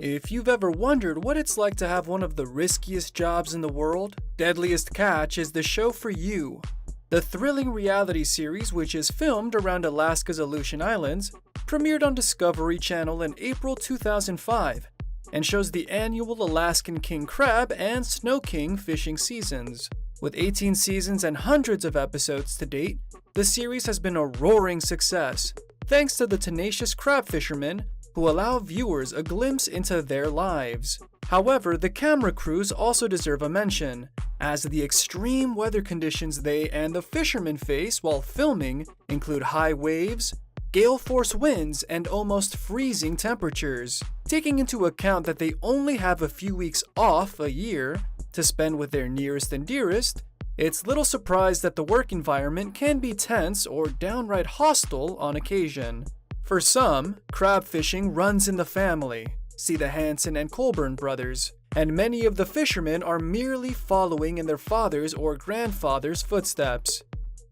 If you've ever wondered what it's like to have one of the riskiest jobs in the world, Deadliest Catch is the show for you. The thrilling reality series, which is filmed around Alaska's Aleutian Islands, premiered on Discovery Channel in April 2005 and shows the annual Alaskan king crab and snow king fishing seasons. With 18 seasons and hundreds of episodes to date, the series has been a roaring success, thanks to the tenacious crab fishermen who allow viewers a glimpse into their lives. However, the camera crews also deserve a mention, as the extreme weather conditions they and the fishermen face while filming include high waves, gale force winds, and almost freezing temperatures. Taking into account that they only have a few weeks off a year to spend with their nearest and dearest, it's little surprise that the work environment can be tense or downright hostile on occasion. For some, crab fishing runs in the family. See the Hansen and Colburn brothers. And many of the fishermen are merely following in their father's or grandfather's footsteps.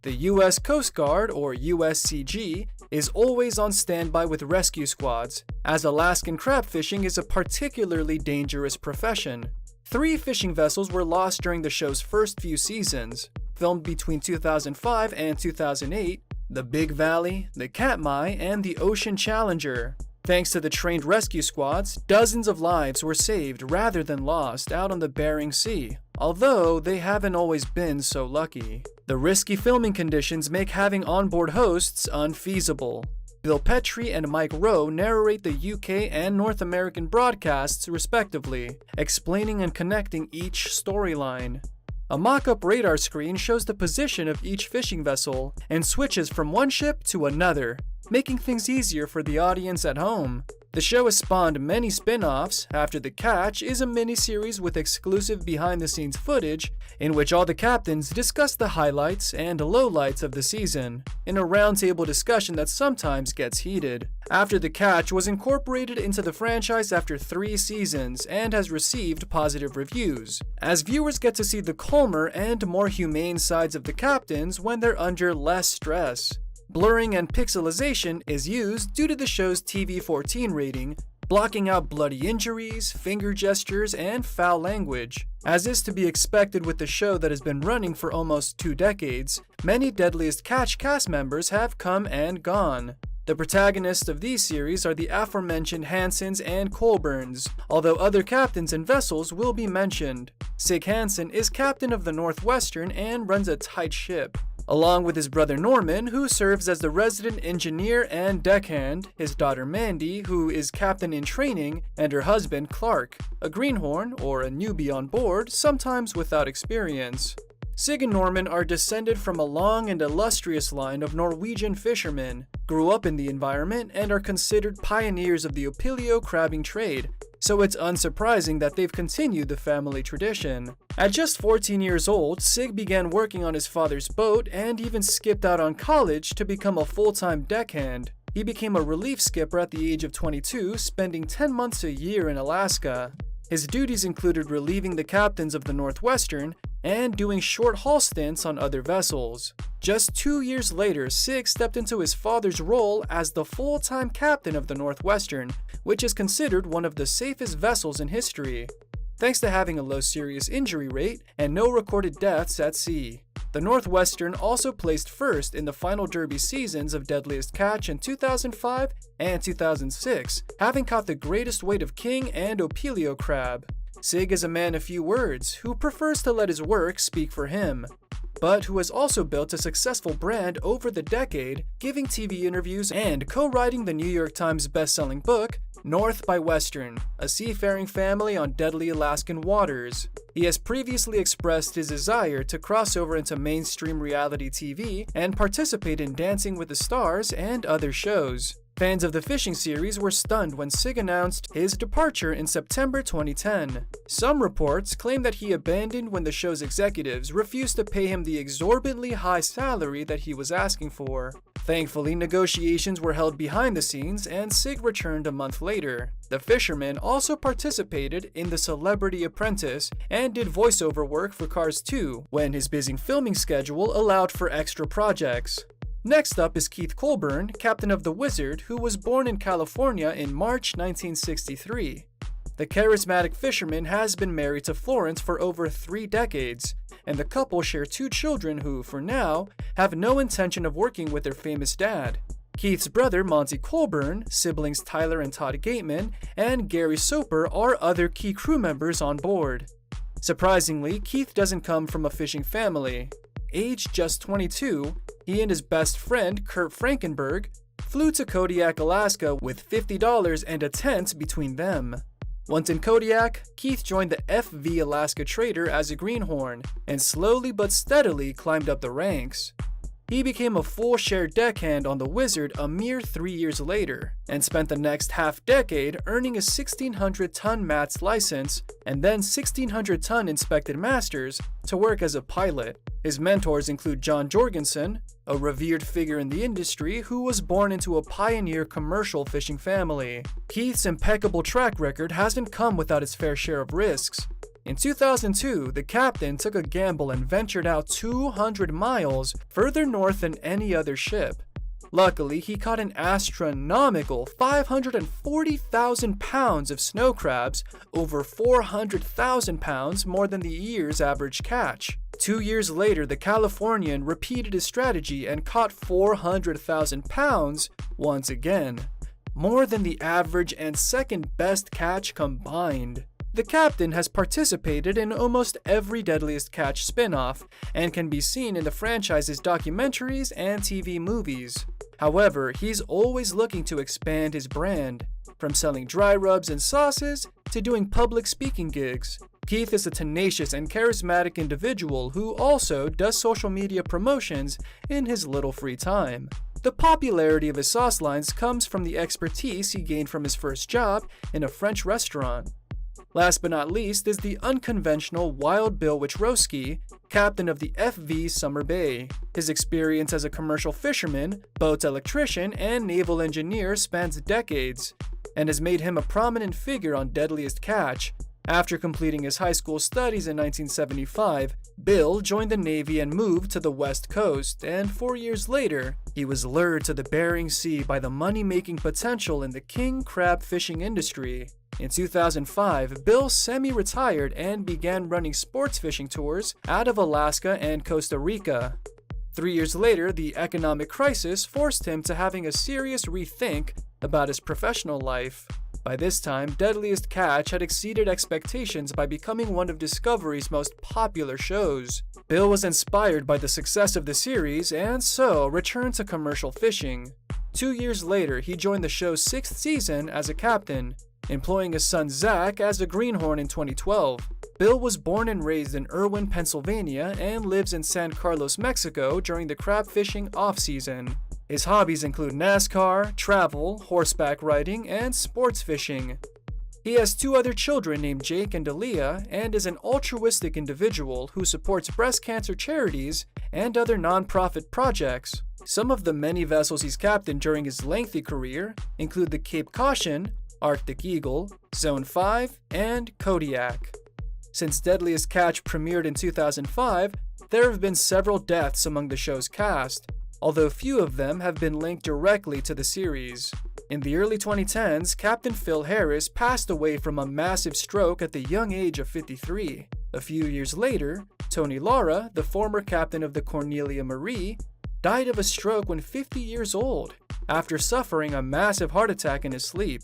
The U.S. Coast Guard, or USCG, is always on standby with rescue squads, as Alaskan crab fishing is a particularly dangerous profession. 3 fishing vessels were lost during the show's first few seasons. Filmed between 2005 and 2008, the Big Valley, the Katmai, and the Ocean Challenger. Thanks to the trained rescue squads, dozens of lives were saved rather than lost out on the Bering Sea, although they haven't always been so lucky. The risky filming conditions make having onboard hosts unfeasible. Bill Petrie and Mike Rowe narrate the UK and North American broadcasts respectively, explaining and connecting each storyline. A mock-up radar screen shows the position of each fishing vessel and switches from one ship to another, making things easier for the audience at home. The show has spawned many spin-offs. After the Catch is a miniseries with exclusive behind-the-scenes footage in which all the captains discuss the highlights and lowlights of the season, in a roundtable discussion that sometimes gets heated. After the Catch was incorporated into the franchise after 3 seasons and has received positive reviews, as viewers get to see the calmer and more humane sides of the captains when they're under less stress. Blurring and pixelization is used due to the show's TV-14 rating, blocking out bloody injuries, finger gestures, and foul language. As is to be expected with the show that has been running for almost 2 decades, many Deadliest Catch cast members have come and gone. The protagonists of these series are the aforementioned Hansens and Colburns, although other captains and vessels will be mentioned. Sig Hansen is captain of the Northwestern and runs a tight ship, along with his brother Norman, who serves as the resident engineer and deckhand, his daughter Mandy, who is captain in training, and her husband Clark, a greenhorn or a newbie on board, sometimes without experience. Sig and Norman are descended from a long and illustrious line of Norwegian fishermen, grew up in the environment, and are considered pioneers of the Opilio crabbing trade, so it's unsurprising that they've continued the family tradition. At just 14 years old, Sig began working on his father's boat and even skipped out on college to become a full-time deckhand. He became a relief skipper at the age of 22, spending 10 months a year in Alaska. His duties included relieving the captains of the Northwestern and doing short-haul stints on other vessels. Just 2 years later, Sig stepped into his father's role as the full-time captain of the Northwestern, which is considered one of the safest vessels in history, thanks to having a low serious injury rate and no recorded deaths at sea. The Northwestern also placed first in the final Derby seasons of Deadliest Catch in 2005 and 2006, having caught the greatest weight of king and Opilio crab. Sig is a man of few words who prefers to let his work speak for him, but who has also built a successful brand over the decade, giving TV interviews and co-writing the New York Times best-selling book, North by Western, a seafaring family on deadly Alaskan waters. He has previously expressed his desire to cross over into mainstream reality TV and participate in Dancing with the Stars and other shows. Fans of the fishing series were stunned when Sig announced his departure in September 2010. Some reports claim that he abandoned when the show's executives refused to pay him the exorbitantly high salary that he was asking for. Thankfully, negotiations were held behind the scenes and Sig returned a month later. The fisherman also participated in The Celebrity Apprentice and did voiceover work for Cars 2 when his busy filming schedule allowed for extra projects. Next up is Keith Colburn, captain of the Wizard, who was born in California in March 1963. The charismatic fisherman has been married to Florence for over 3 decades, and the couple share 2 children who, for now, have no intention of working with their famous dad. Keith's brother Monty Colburn, siblings Tyler and Todd Gateman, and Gary Soper are other key crew members on board. Surprisingly, Keith doesn't come from a fishing family. Aged just 22, he and his best friend, Kurt Frankenberg, flew to Kodiak, Alaska with $50 and a tent between them. Once in Kodiak, Keith joined the FV Alaska Trader as a greenhorn, and slowly but steadily climbed up the ranks. He became a full-share deckhand on the Wizard a mere 3 years later, and spent the next half-decade earning a 1,600-ton MATS license and then 1,600-ton inspected masters to work as a pilot. His mentors include John Jorgensen, a revered figure in the industry who was born into a pioneer commercial fishing family. Keith's impeccable track record hasn't come without its fair share of risks. In 2002, the captain took a gamble and ventured out 200 miles further north than any other ship. Luckily, he caught an astronomical 540,000 pounds of snow crabs, over 400,000 pounds more than the year's average catch. 2 years later, the Californian repeated his strategy and caught 400,000 pounds once again, more than the average and second best catch combined. The captain has participated in almost every Deadliest Catch spin-off and can be seen in the franchise's documentaries and TV movies. However, he's always looking to expand his brand, from selling dry rubs and sauces to doing public speaking gigs. Keith is a tenacious and charismatic individual who also does social media promotions in his little free time. The popularity of his sauce lines comes from the expertise he gained from his first job in a French restaurant. Last but not least is the unconventional Wild Bill Wichrowski, captain of the FV Summer Bay. His experience as a commercial fisherman, boat electrician, and naval engineer spans decades, and has made him a prominent figure on Deadliest Catch. After completing his high school studies in 1975, Bill joined the Navy and moved to the West Coast, and 4 years later, he was lured to the Bering Sea by the money-making potential in the king crab fishing industry. In 2005, Bill semi-retired and began running sports fishing tours out of Alaska and Costa Rica. 3 years later, the economic crisis forced him to having a serious rethink about his professional life. By this time, Deadliest Catch had exceeded expectations by becoming one of Discovery's most popular shows. Bill was inspired by the success of the series and so returned to commercial fishing. 2 years later, he joined the show's 6th season as a captain, employing his son Zach as a greenhorn in 2012. Bill was born and raised in Irwin, Pennsylvania, and lives in San Carlos, Mexico during the crab fishing off-season. His hobbies include NASCAR, travel, horseback riding, and sports fishing. He has 2 other children named Jake and Aaliyah and is an altruistic individual who supports breast cancer charities and other non-profit projects. Some of the many vessels he's captained during his lengthy career include the Cape Caution, Arctic Eagle, Zone 5, and Kodiak. Since Deadliest Catch premiered in 2005, there have been several deaths among the show's cast, although few of them have been linked directly to the series. In the early 2010s, Captain Phil Harris passed away from a massive stroke at the young age of 53. A few years later, Tony Lara, the former captain of the Cornelia Marie, died of a stroke when 50 years old, after suffering a massive heart attack in his sleep.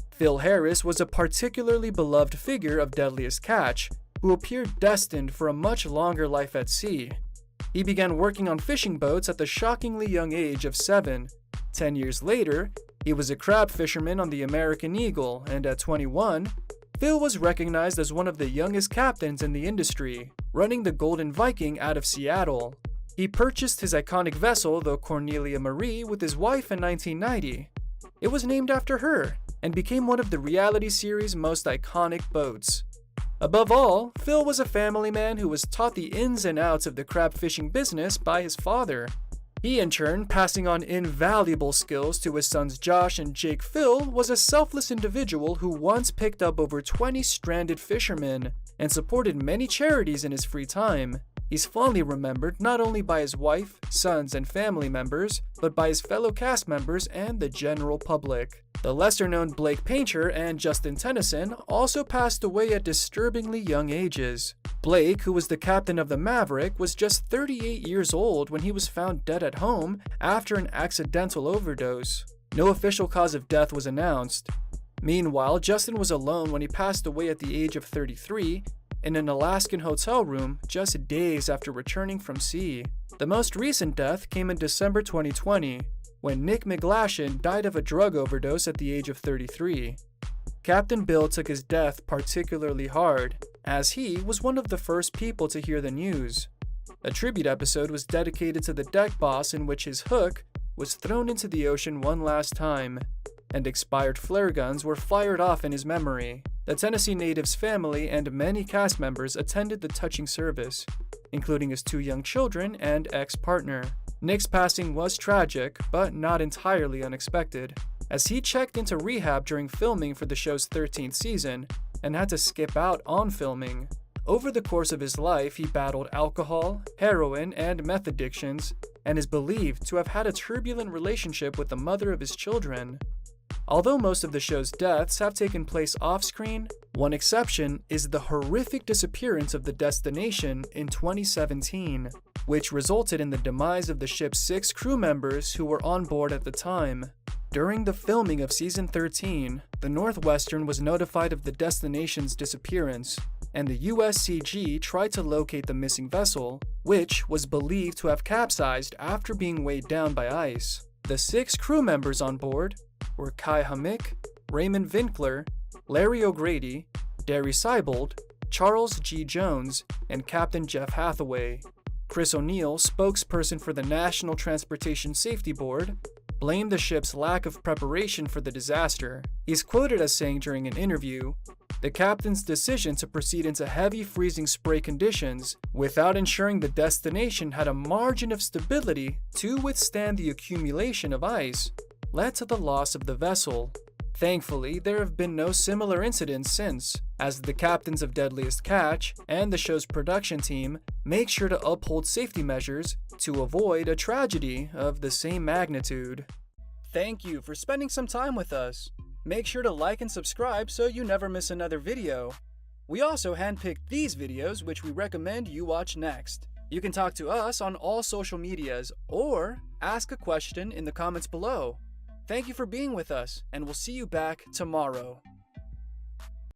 Phil Harris was a particularly beloved figure of Deadliest Catch, who appeared destined for a much longer life at sea. He began working on fishing boats at the shockingly young age of 7. 10 years later, he was a crab fisherman on the American Eagle, and at 21, Phil was recognized as one of the youngest captains in the industry, running the Golden Viking out of Seattle. He purchased his iconic vessel, the Cornelia Marie, with his wife in 1990. It was named after her, and became one of the reality series' most iconic boats. Above all, Phil was a family man who was taught the ins and outs of the crab fishing business by his father. He, in turn, passing on invaluable skills to his sons Josh and Jake. Phil was a selfless individual who once picked up over 20 stranded fishermen and supported many charities in his free time. He's fondly remembered not only by his wife, sons, and family members, but by his fellow cast members and the general public. The lesser-known Blake Painter and Justin Tennyson also passed away at disturbingly young ages. Blake, who was the captain of the Maverick, was just 38 years old when he was found dead at home after an accidental overdose. No official cause of death was announced. Meanwhile, Justin was alone when he passed away at the age of 33 in an Alaskan hotel room just days after returning from sea. The most recent death came in December 2020, when Nick McGlashan died of a drug overdose at the age of 33. Captain Bill took his death particularly hard, as he was one of the first people to hear the news. A tribute episode was dedicated to the deck boss in which his hook was thrown into the ocean one last time, and expired flare guns were fired off in his memory. The Tennessee native's family and many cast members attended the touching service, including his 2 young children and ex-partner. Nick's passing was tragic, but not entirely unexpected, as he checked into rehab during filming for the show's 13th season and had to skip out on filming. Over the course of his life, he battled alcohol, heroin, and meth addictions, and is believed to have had a turbulent relationship with the mother of his children. Although most of the show's deaths have taken place off-screen, one exception is the horrific disappearance of the Destination in 2017, which resulted in the demise of the ship's 6 crew members who were on board at the time. During the filming of Season 13, the Northwestern was notified of the Destination's disappearance, and the USCG tried to locate the missing vessel, which was believed to have capsized after being weighed down by ice. The 6 crew members on board were Kai Hammick, Raymond Vinkler, Larry O'Grady, Derry Seibold, Charles G. Jones, and Captain Jeff Hathaway. Chris O'Neill, spokesperson for the National Transportation Safety Board, blamed the ship's lack of preparation for the disaster. He's quoted as saying during an interview, "The captain's decision to proceed into heavy freezing spray conditions without ensuring the Destination had a margin of stability to withstand the accumulation of ice led to the loss of the vessel. Thankfully, there have been no similar incidents since, as the captains of Deadliest Catch and the show's production team make sure to uphold safety measures to avoid a tragedy of the same magnitude." Thank you for spending some time with us. Make sure to like and subscribe so you never miss another video. We also handpicked these videos which we recommend you watch next. You can talk to us on all social medias or ask a question in the comments below. Thank you for being with us, and we'll see you back tomorrow.